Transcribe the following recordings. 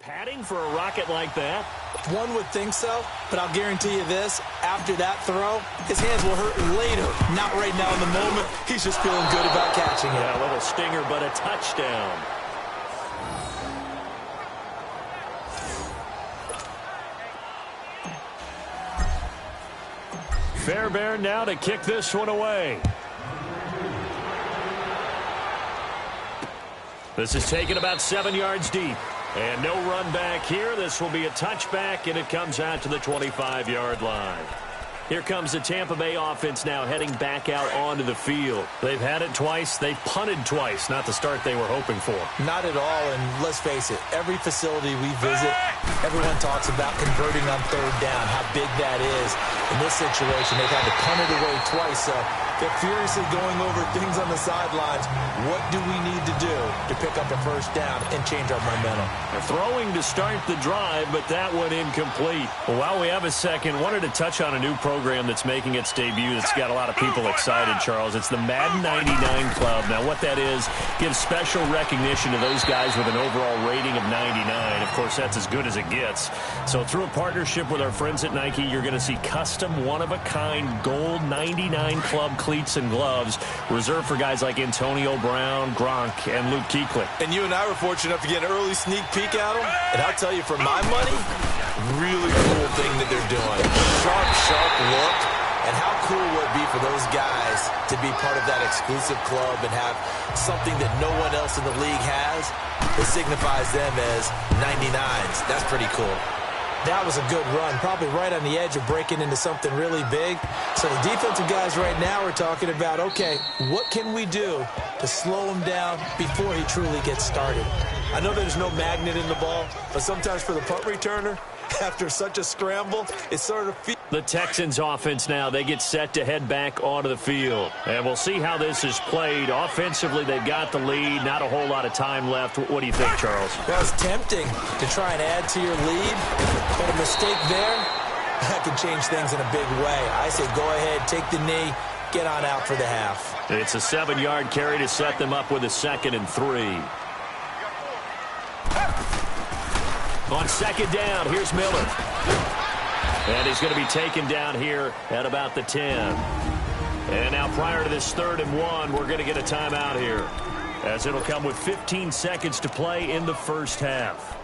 padding for a rocket like that? One would think so, but I'll guarantee you this. After that throw, his hands will hurt later. Not right now in the moment. He's just feeling good about catching it. Yeah, a little stinger, but a touchdown. Fairbairn now to kick this one away. This is taken about 7 yards deep. And no run back here. This will be a touchback, and it comes out to the 25-yard line. Here comes the Tampa Bay offense now heading back out onto the field. They've had it twice. They've punted twice. Not the start they were hoping for. Not at all, and let's face it, every facility we visit, everyone talks about converting on third down, how big that is. In this situation, they've had to punt it away twice, so they're furiously going over things on the sidelines. What do we need to do to pick up a first down and change our momentum? They're throwing to start the drive, but that one incomplete. Well, while we have a second, wanted to touch on a new program that's making its debut that's got a lot of people excited, Charles. It's the Madden 99 Club. Now, what that is, gives special recognition to those guys with an overall rating of 99. Of course, that's as good as it gets. So through a partnership with our friends at Nike, you're going to see custom, one-of-a-kind gold 99 Club cleats and gloves reserved for guys like Antonio Brown, Gronk, and Luke Kuechly. And you and I were fortunate enough to get an early sneak peek at them. And I'll tell you, for my money, really cool thing that they're doing. Sharp look. And how cool would it be for those guys to be part of that exclusive club and have something that no one else in the league has that signifies them as 99s? That's pretty cool. That was a good run, probably right on the edge of breaking into something really big. So the defensive guys right now are talking about, okay, what can we do to slow him down before he truly gets started? I know there's no magnet in the ball, but sometimes for the punt returner, after such a scramble, it sort of feels... The Texans offense now, they get set to head back onto the field. And we'll see how this is played. Offensively, they've got the lead. Not a whole lot of time left. What do you think, Charles? Well, it's tempting to try and add to your lead, but a mistake there, that can change things in a big way. I say go ahead, take the knee, get on out for the half. It's a 7-yard carry to set them up with a 2nd and 3. On 2nd down, here's Miller. And he's going to be taken down here at about the 10. And now prior to this 3rd and 1, we're going to get a timeout here, as it'll come with 15 seconds to play in the first half.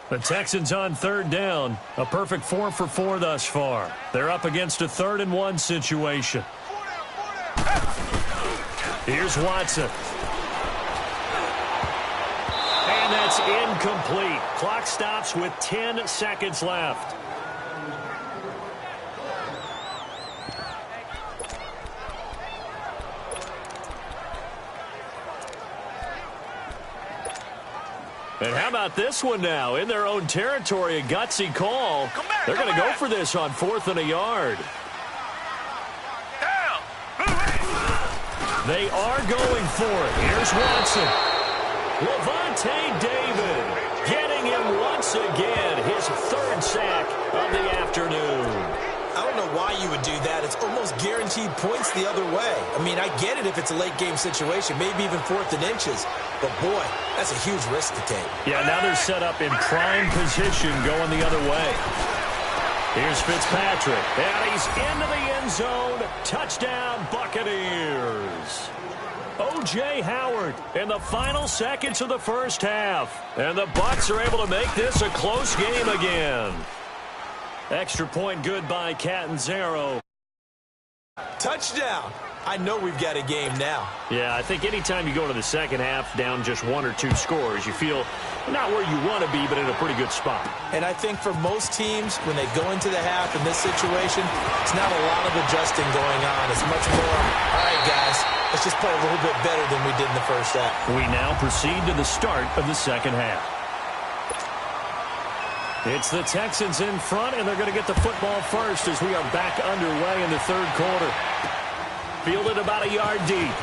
The Texans on 3rd down. A perfect 4 for 4 thus far. They're up against a 3rd and 1 situation. Here's Watson. And that's incomplete. Clock stops with 10 seconds left. And how about this one now? In their own territory, a gutsy call. They're going to go for this on 4th and a yard. They are going for it. Here's Watson. Lavonte David getting him once again. His 3rd sack of the afternoon. I don't know why you would do that. It's almost guaranteed points the other way. I mean, I get it if it's a late game situation, maybe even 4th and inches. But, boy, that's a huge risk to take. Yeah, now they're set up in prime position going the other way. Here's Fitzpatrick. And he's into the end zone. Touchdown, Buccaneers. O.J. Howard in the final seconds of the first half. And the Bucs are able to make this a close game again. Extra point good by Catanzaro. Touchdown. I know we've got a game now. Yeah, I think anytime you go to the second half down just 1 or 2 scores, you feel not where you want to be, but in a pretty good spot. And I think for most teams, when they go into the half in this situation, it's not a lot of adjusting going on. It's much more, all right, guys, let's just play a little bit better than we did in the first half. We now proceed to the start of the second half. It's the Texans in front, and they're going to get the football first as we are back underway in the 3rd quarter. Fielded about a yard deep.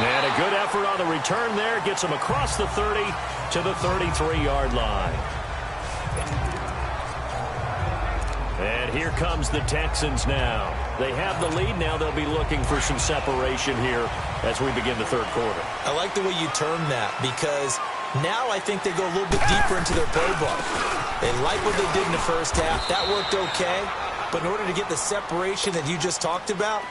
And a a good effort on the return there. Gets him across the 30 to the 33-yard line. And here comes the Texans now. They have the lead. Now they'll be looking for some separation here as we begin the third quarter. I like the way you termed that, because now I think they go a little bit deeper into their playbook. They like what they did in the first half. That worked okay. But in order to get the separation that you just talked about,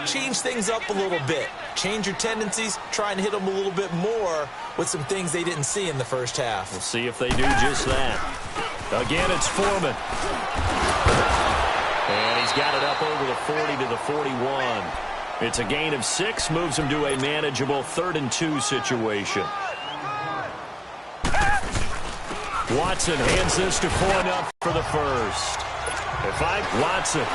change things up a little bit. Change your tendencies. Try and hit them a little bit more with some things they didn't see in the first half. We'll see if they do just that. Again, it's Foreman. And he's got it up over the 40 to the 41. It's a gain of 6, moves him to a manageable 3rd and 2 situation. Watson hands this to Fournette for the first. Watson.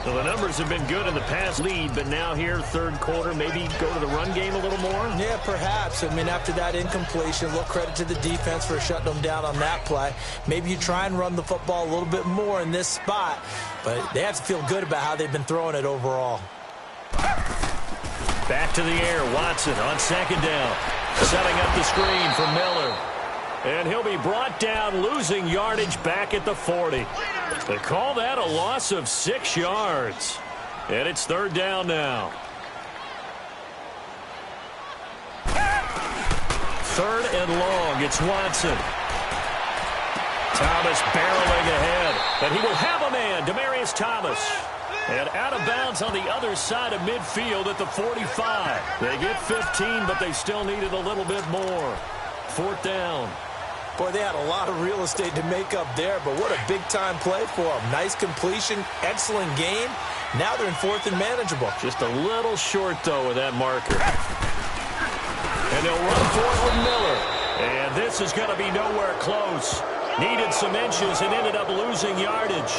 So the numbers have been good in the past lead, but now here, third quarter, maybe go to the run game a little more? Yeah, perhaps. I mean, after that incompletion, a little credit to the defense for shutting them down on that play. Maybe you try and run the football a little bit more in this spot, but they have to feel good about how they've been throwing it overall. Back to the air, Watson on second down. Setting up the screen for Miller. And he'll be brought down, losing yardage back at the 40. They call that a loss of 6 yards. And it's third down now. Third and long, it's Watson. Thomas barreling ahead. And he will have a man, Demaryius Thomas. And out of bounds on the other side of midfield at the 45. They get 15, but they still needed a little bit more. Fourth down. Boy, they had a lot of real estate to make up there, but what a big-time play for them. Nice completion, excellent game. Now they're in fourth and manageable. Just a little short, though, with that marker. And they'll run for it with Miller. And this is going to be nowhere close. Needed some inches and ended up losing yardage.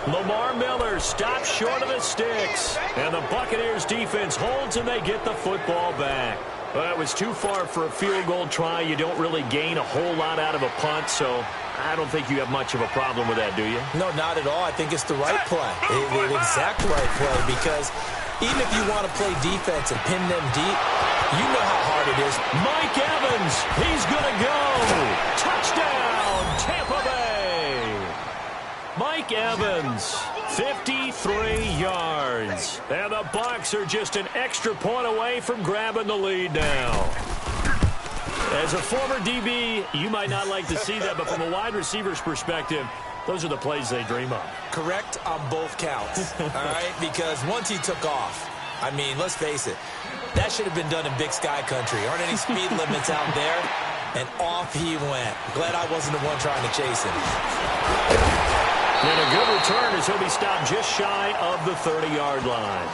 Lamar Miller stops short of the sticks. And the Buccaneers defense holds and they get the football back. Well, it was too far for a field goal try. You don't really gain a whole lot out of a punt, so I don't think you have much of a problem with that, do you? No, not at all. I think it's the right play. The exact right play, because even if you want to play defense and pin them deep, you know how hard it is. Mike Evans, he's going to go. Touchdown, Tampa Bay. Mike Evans, 53 yards. And the Bucs are just an extra point away from grabbing the lead now. As a former DB, you might not like to see that, but from a wide receiver's perspective, those are the plays they dream of. Correct on both counts, all right? Because once he took off, I mean, let's face it, that should have been done in Big Sky Country. Aren't any speed limits out there? And off he went. Glad I wasn't the one trying to chase him. And a good return as he'll be stopped just shy of the 30-yard line.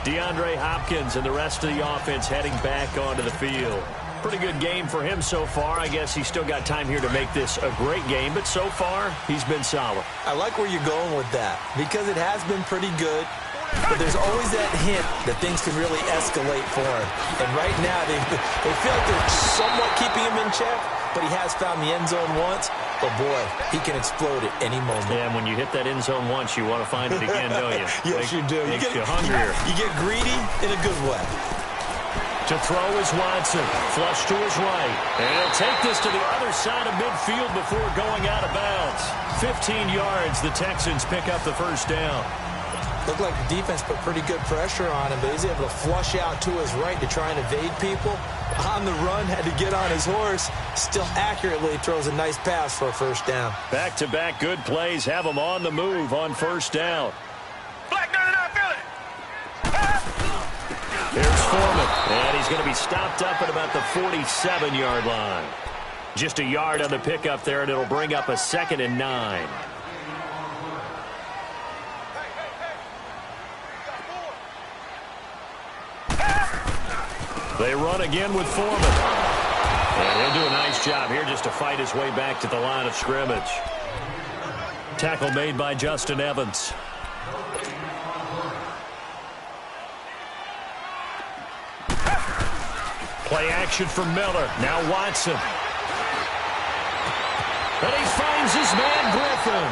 DeAndre Hopkins and the rest of the offense heading back onto the field. Pretty good game for him so far. I guess he's still got time here to make this a great game, but so far, he's been solid. I like where you're going with that, because it has been pretty good, but there's always that hint that things can really escalate for him. And right now, they feel like they're somewhat keeping him in check, but he has found the end zone once. But, boy, he can explode at any moment. Yeah, and when you hit that end zone once, you want to find it again, don't you? Yes, you do. Makes you hungrier. You get greedy in a good way. To throw is Watson. Flush to his right. And he'll take this to the other side of midfield before going out of bounds. 15 yards. The Texans pick up the first down. Looked like the defense put pretty good pressure on him, but he's able to flush out to his right to try and evade people. On the run, had to get on his horse. Still accurately throws a nice pass for a first down. Back-to-back good plays have him on the move on first down. Here's Foreman, and he's going to be stopped up at about the 47-yard line. Just a yard on the pickup there, and it'll bring up a 2nd and 9. They run again with Foreman. And he'll do a nice job here just to fight his way back to the line of scrimmage. Tackle made by Justin Evans. Play action for Miller. Now Watson. And he finds his man Griffin.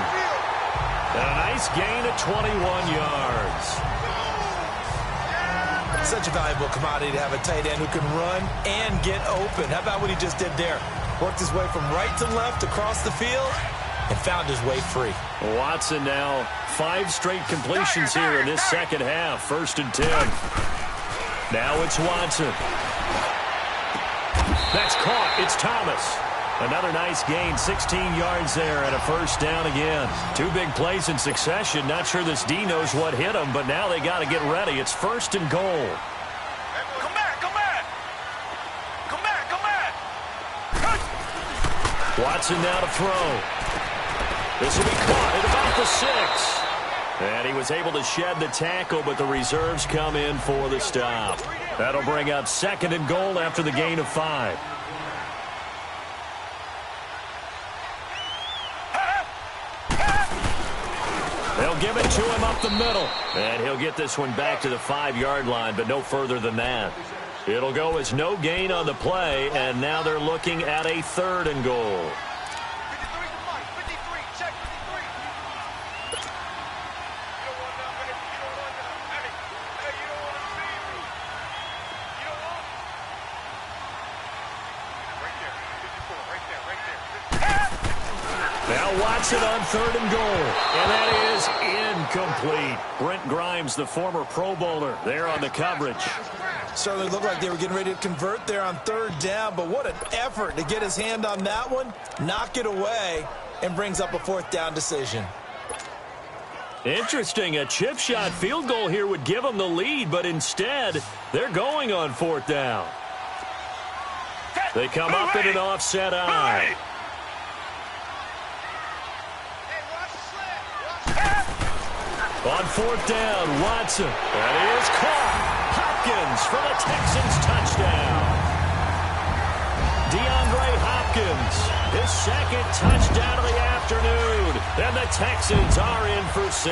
And a nice gain of 21 yards. Such a valuable commodity to have a tight end who can run and get open. How about what he just did there? Worked his way from right to left across the field and found his way free. Watson now 5 straight completions here in this second half. 1st and 10. Now it's Watson. That's caught. It's Thomas. Another nice gain, 16 yards there and a 1st down again. 2 big plays in succession. Not sure this D knows what hit him, but now they got to get ready. It's 1st and goal. Come back, come back. Come back, come back. Watson now to throw. This will be caught at about the 6. And he was able to shed the tackle, but the reserves come in for the stop. That'll bring up 2nd and goal after the gain of 5. They'll give it to him up the middle. And he'll get this one back to the 5-yard line, but no further than that. It'll go as no gain on the play, and now they're looking at a 3rd and goal. 53, check 53. You don't want that, you don't want that. Hey, you don't want to see me. You don't want right there, 54, right there, right there. Now Watson on 3rd and goal, and that is incomplete. Brent Grimes, the former Pro Bowler, there on the coverage. Certainly looked like they were getting ready to convert there on 3rd down, but what an effort to get his hand on that one, knock it away, and brings up a 4th down decision. Interesting, a chip shot field goal here would give them the lead, but instead, they're going on 4th down. They come up in an offset eye. On 4th down, Watson. That is caught. Hopkins for the Texans touchdown. DeAndre Hopkins, his 2nd touchdown of the afternoon. And the Texans are in for 6.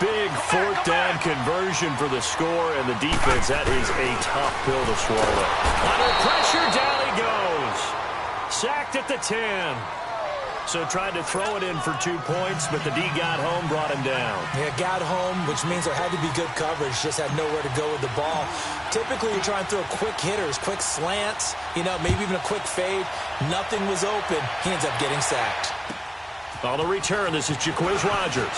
Big 4th down conversion for the score, and the defense, that is a tough pill to swallow. Under pressure, down he goes. Sacked at the 10. So tried to throw it in for 2 points, but the D got home, brought him down. Yeah, got home, which means there had to be good coverage. Just had nowhere to go with the ball. Typically, you try and throw quick hitters, quick slants, maybe even a quick fade. Nothing was open. He ends up getting sacked. On the return, this is Jaquiz Rogers.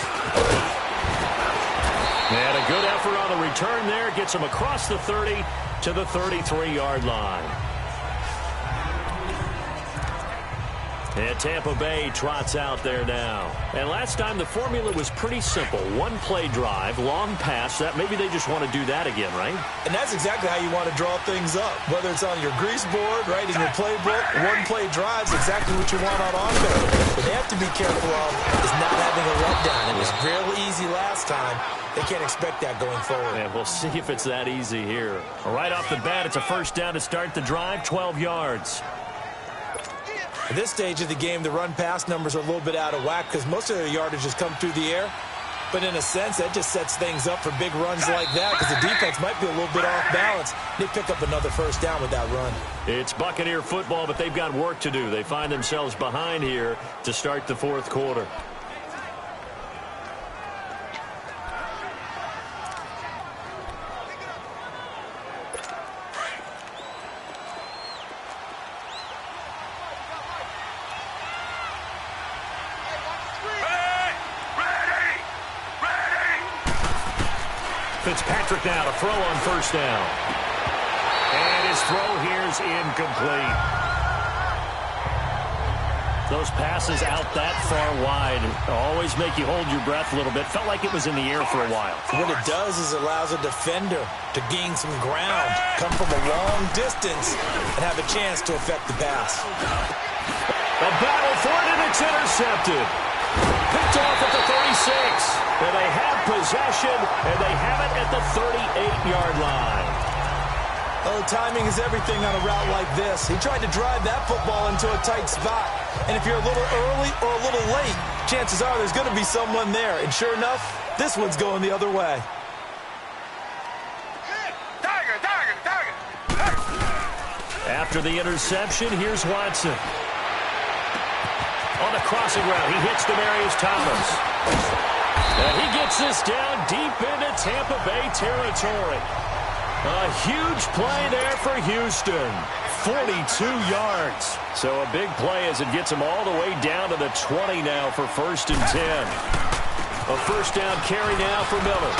And a good effort on the return there. Gets him across the 30 to the 33-yard line. And Tampa Bay trots out there now. And last time the formula was pretty simple. 1-play drive, long pass. That maybe they just want to do that again, right? And that's exactly how you want to draw things up. Whether it's on your grease board, right, in your playbook, 1-play drives exactly what you want on offense. What they have to be careful of is not having a letdown. It was real easy last time. They can't expect that going forward. And we'll see if it's that easy here. Right off the bat, it's a 1st down to start the drive, 12 yards. At this stage of the game, the run-pass numbers are a little bit out of whack because most of their yardage has come through the air. But in a sense, that just sets things up for big runs like that because the defense might be a little bit off balance. They pick up another 1st down with that run. It's Buccaneer football, but they've got work to do. They find themselves behind here to start the 4th quarter. Fitzpatrick now to throw on 1st down. And his throw here is incomplete. Those passes out that far wide always make you hold your breath a little bit. Felt like it was in the air for a while. What it does is it allows a defender to gain some ground, come from a long distance, and have a chance to affect the pass. A battle for it, and it's intercepted. Picked off at the 36. And they have possession, and they have it at the 38-yard line. Oh, timing is everything on a route like this. He tried to drive that football into a tight spot. And if you're a little early or a little late, chances are there's going to be someone there. And sure enough, this one's going the other way. After the interception, here's Watson. On the crossing route, he hits Demaryius Thomas. And he gets this down deep into Tampa Bay territory. A huge play there for Houston. 42 yards. So a big play as it gets him all the way down to the 20 now for 1st and 10. A first down carry now for Miller.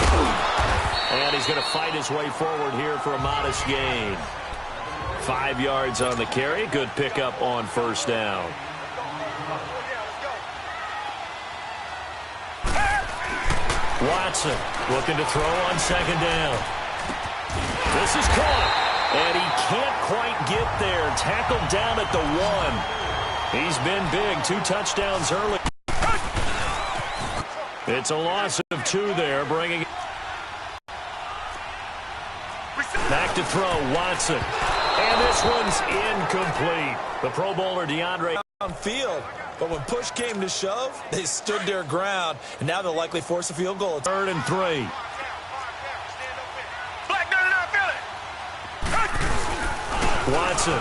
And he's going to fight his way forward here for a modest gain. 5 yards on the carry. Good pickup on first down. Watson looking to throw on second down. This is caught. And he can't quite get there. Tackled down at the 1. He's been big. 2 touchdowns early. It's a loss of 2 there, bringing back to throw, Watson. And this one's incomplete. The Pro Bowler DeAndre downfield. But when push came to shove, they stood their ground. And now they'll likely force a field goal. 3rd and 3. Watson.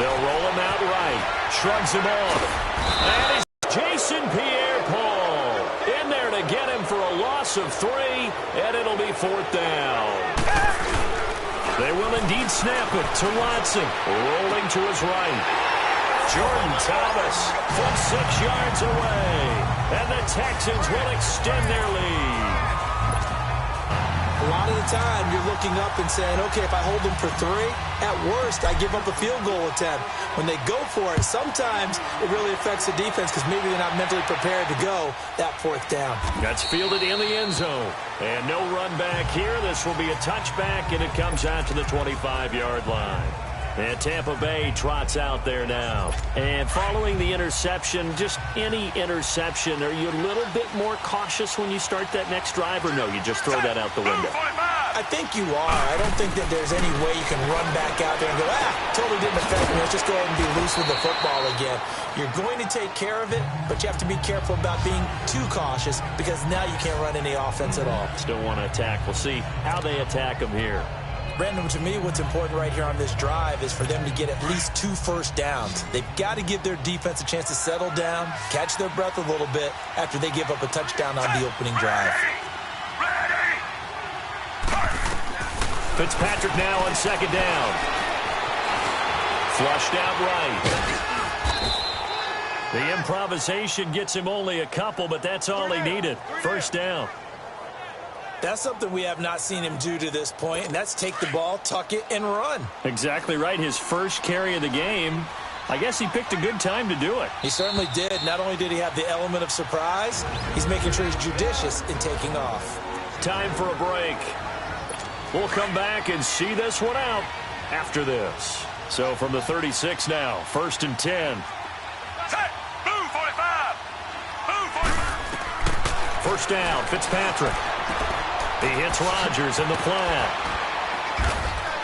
They'll roll him out right. Shrugs him off. And it's Jason Pierre-Paul in there to get him for a loss of 3. And it'll be 4th down. They will indeed snap it to Watson. Rolling to his right. Jordan Thomas from 6 yards away. And the Texans will extend their lead. A lot of the time, you're looking up and saying, okay, if I hold them for 3, at worst, I give up a field goal attempt. When they go for it, sometimes it really affects the defense because maybe they're not mentally prepared to go that 4th down. That's fielded in the end zone. And no run back here. This will be a touchback, and it comes out to the 25-yard line. And Tampa Bay trots out there now. And following the interception, just any interception, are you a little bit more cautious when you start that next drive, or no, you just throw that out the window? I think you are. I don't think that there's any way you can run back out there and go, totally didn't affect me. Let's just go ahead and be loose with the football again. You're going to take care of it, but you have to be careful about being too cautious because now you can't run any offense at all. Still want to attack. We'll see how they attack them here. Brandon, to me, what's important right here on this drive is for them to get at least 2 first downs. They've got to give their defense a chance to settle down, catch their breath a little bit after they give up a touchdown on the opening drive. Fitzpatrick now on second down. Flushed out right. The improvisation gets him only a couple, but that's all he needed. First down. That's something we have not seen him do to this point, and that's take the ball, tuck it, and run. Exactly right. His first carry of the game. I guess he picked a good time to do it. He certainly did. Not only did he have the element of surprise, he's making sure he's judicious in taking off. Time for a break. We'll come back and see this one out after this. So from the 36 now, 1st and 10. Set. Move, 45. Move, 45. First down, Fitzpatrick. He hits Rodgers in the flat.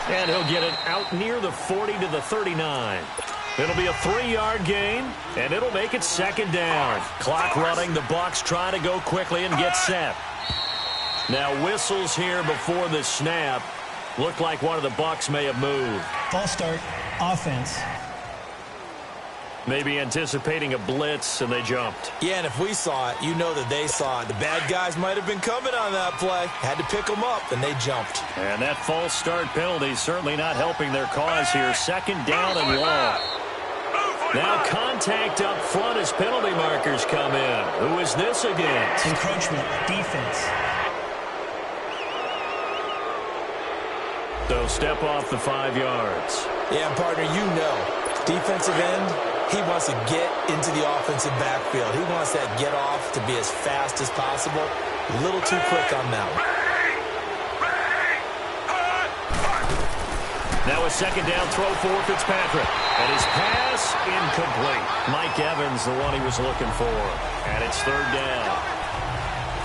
And he'll get it out near the 40 to the 39. It'll be a 3-yard gain, and it'll make it second down. Clock running. The Bucs try to go quickly and get set. Now whistles here before the snap. Looked like one of the Bucs may have moved. False start, offense. Maybe anticipating a blitz, and they jumped. Yeah, and if we saw it, you know that they saw it. The bad guys might have been coming on that play. Had to pick them up, and they jumped. And that false start penalty certainly not helping their cause here. Second down and long. Now contact up front as penalty markers come in. Who is this against? Encroachment, defense. So step off the 5 yards. Yeah, partner, you know, defensive end, he wants to get into the offensive backfield. He wants that get off to be as fast as possible. A little too quick on that one. Now a second down throw for Fitzpatrick. And his pass incomplete. Mike Evans, the one he was looking for. And it's 3rd down.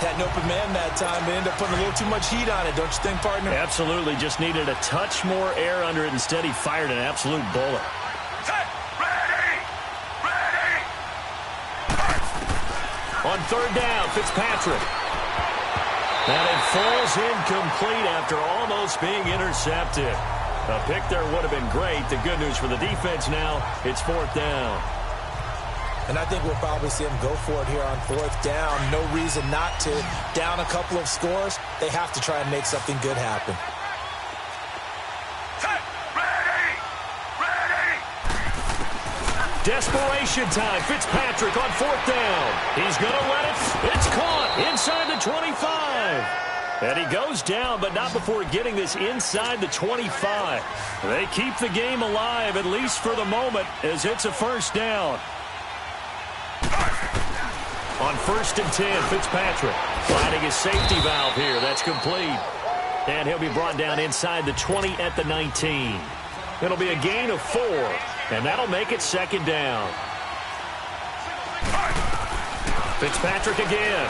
Had an open man that time, but ended up putting a little too much heat on it, don't you think, partner? Absolutely. Just needed a touch more air under it. Instead, he fired an absolute bullet. Set. Ready. Ready. On 3rd down, Fitzpatrick. And it falls incomplete after almost being intercepted. A pick there would have been great. The good news for the defense now, it's 4th down. And I think we'll probably see them go for it here on 4th down. No reason not to. Down a couple of scores, they have to try and make something good happen. Desperation time. Fitzpatrick on 4th down. He's going to let it. It's caught inside the 25. And he goes down, but not before getting this inside the 25. They keep the game alive, at least for the moment, as it's a 1st down. On 1st and 10, Fitzpatrick finding his safety valve here. That's complete. And he'll be brought down inside the 20 at the 19. It'll be a gain of 4, and that'll make it 2nd down. Fitzpatrick again.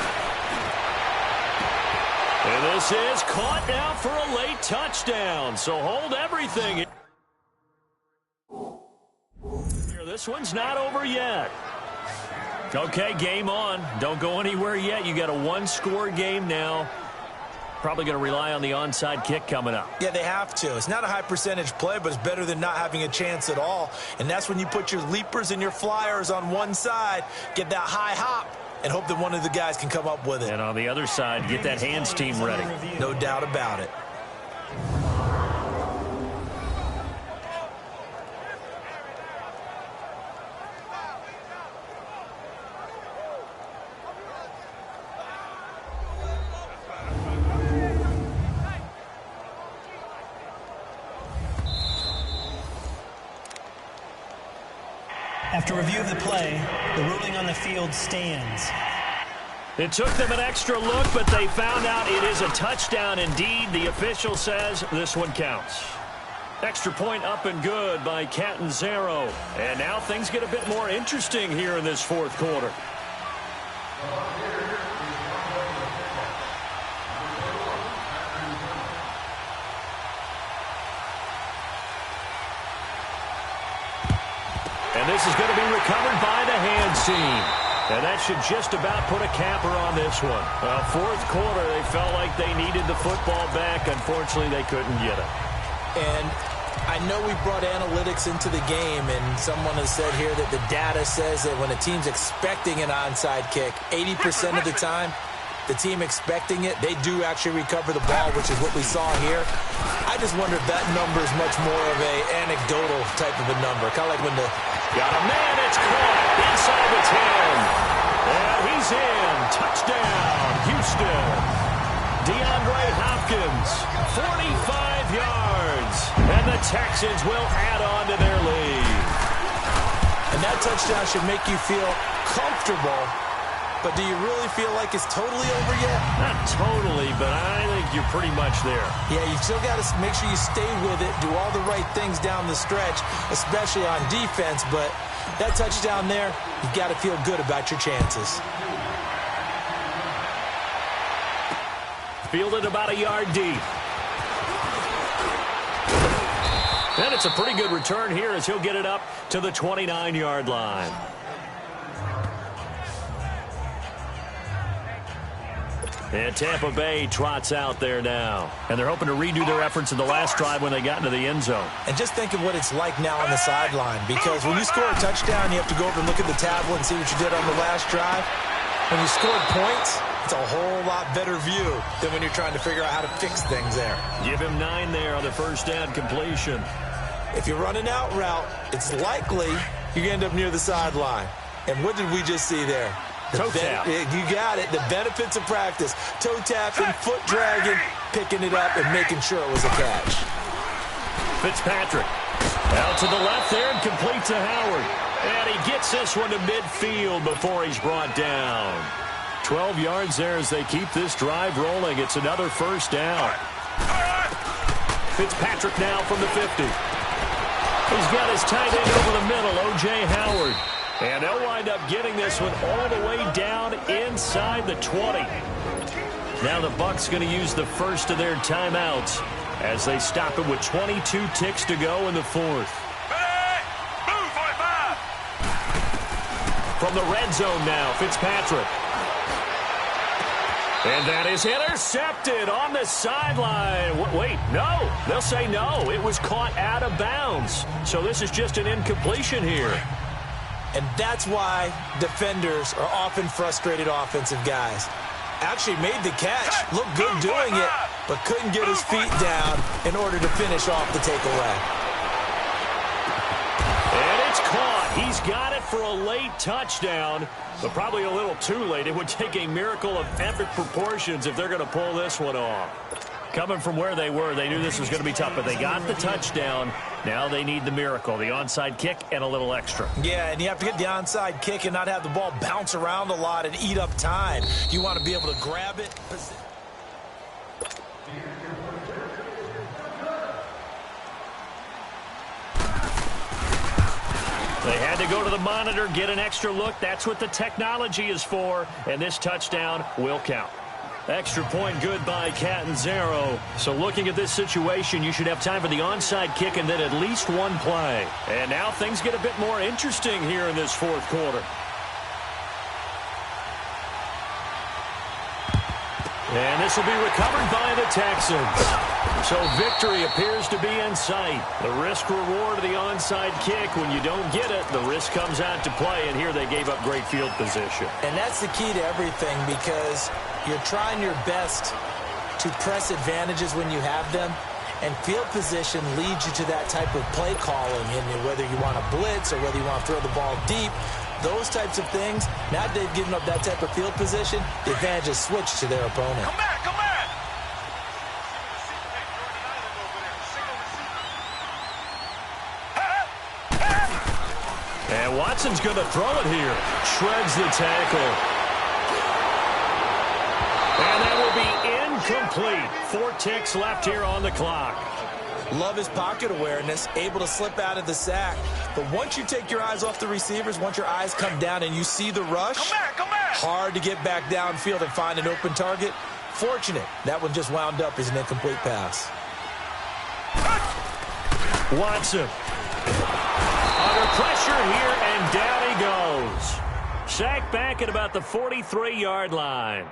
And this is caught now for a late touchdown. So hold everything. This one's not over yet. Okay, game on. Don't go anywhere yet. You got a 1-score game now. Probably going to rely on the onside kick coming up. Yeah, they have to. It's not a high percentage play, but it's better than not having a chance at all. And that's when you put your leapers and your flyers on one side, get that high hop, and hope that one of the guys can come up with it. And on the other side, get that hands team ready. No doubt about it. After review of the play, the ruling on the field stands. It took them an extra look, but they found out it is a touchdown indeed. The official says this one counts. Extra point up and good by Catanzaro. And now things get a bit more interesting here in this 4th quarter. And this is going to be recovered by the hands team. And that should just about put a capper on this one. Well, 4th quarter, they felt like they needed the football back. Unfortunately, they couldn't get it. And I know we brought analytics into the game, and someone has said here that the data says that when a team's expecting an onside kick, 80% of the time, the team expecting it, they do actually recover the ball, which is what we saw here. I just wonder if that number is much more of a anecdotal type of a number. Kind of like when the... Got a man, it's caught inside the 10. And he's in. Touchdown, Houston. DeAndre Hopkins, 45 yards. And the Texans will add on to their lead. And that touchdown should make you feel comfortable. But do you really feel like it's totally over yet? Not totally, but I think you're pretty much there. Yeah, you still got to make sure you stay with it, do all the right things down the stretch, especially on defense. But that touchdown there, you've got to feel good about your chances. Fielded about a yard deep. And it's a pretty good return here as he'll get it up to the 29-yard line. And Tampa Bay trots out there now. And they're hoping to redo their efforts in the last drive when they got into the end zone. And just think of what it's like now on the sideline. Because when you score a touchdown, you have to go over and look at the tablet and see what you did on the last drive. When you scored points, it's a whole lot better view than when you're trying to figure out how to fix things there. Give him 9 there on the 1st down completion. If you run an out route, it's likely you end up near the sideline. And what did we just see there? Toe tap. You got it. The benefits of practice. Toe tapping, foot dragging, picking it up, and making sure it was a catch. Fitzpatrick out to the left there and complete to Howard. And he gets this one to midfield before he's brought down. 12 yards there as they keep this drive rolling. It's another 1st down. Fitzpatrick now from the 50. He's got his tight end over the middle, O.J. Howard. And they'll wind up getting this one all the way down inside the 20. Now the Bucs going to use the first of their timeouts as they stop it with 22 ticks to go in the 4th. From the red zone now, Fitzpatrick. And that is intercepted on the sideline. Wait, no. They'll say no. It was caught out of bounds. So this is just an incompletion here. And that's why defenders are often frustrated offensive guys. Actually made the catch, looked good doing it, but couldn't get his feet down in order to finish off the takeaway. And it's caught. He's got it for a late touchdown, but probably a little too late. It would take a miracle of epic proportions if they're going to pull this one off. Coming from where they were, they knew this was going to be tough, but they got the touchdown. Now they need the miracle, the onside kick and a little extra. Yeah, and you have to get the onside kick and not have the ball bounce around a lot and eat up time. You want to be able to grab it. They had to go to the monitor, get an extra look. That's what the technology is for, and this touchdown will count. Extra point good by Catanzaro. So looking at this situation, you should have time for the onside kick and then at least one play. And now things get a bit more interesting here in this fourth quarter. And this will be recovered by the Texans. So victory appears to be in sight. The risk-reward of the onside kick, when you don't get it, the risk comes out to play, and here they gave up great field position. And that's the key to everything, because you're trying your best to press advantages when you have them, and field position leads you to that type of play calling, and whether you want to blitz or whether you want to throw the ball deep, those types of things. Now they've given up that type of field position, the advantage is switched to their opponent. Come back, come back! And Watson's going to throw it here. Shreds the tackle. And that will be incomplete. 4 ticks left here on the clock. Love his pocket awareness, able to slip out of the sack. But once you take your eyes off the receivers, once your eyes come down and you see the rush, Come back! hard to get back downfield and find an open target. Fortunate, that one just wound up as an incomplete pass. Watson. Under pressure here, and down he goes. Sacked back at about the 43-yard line.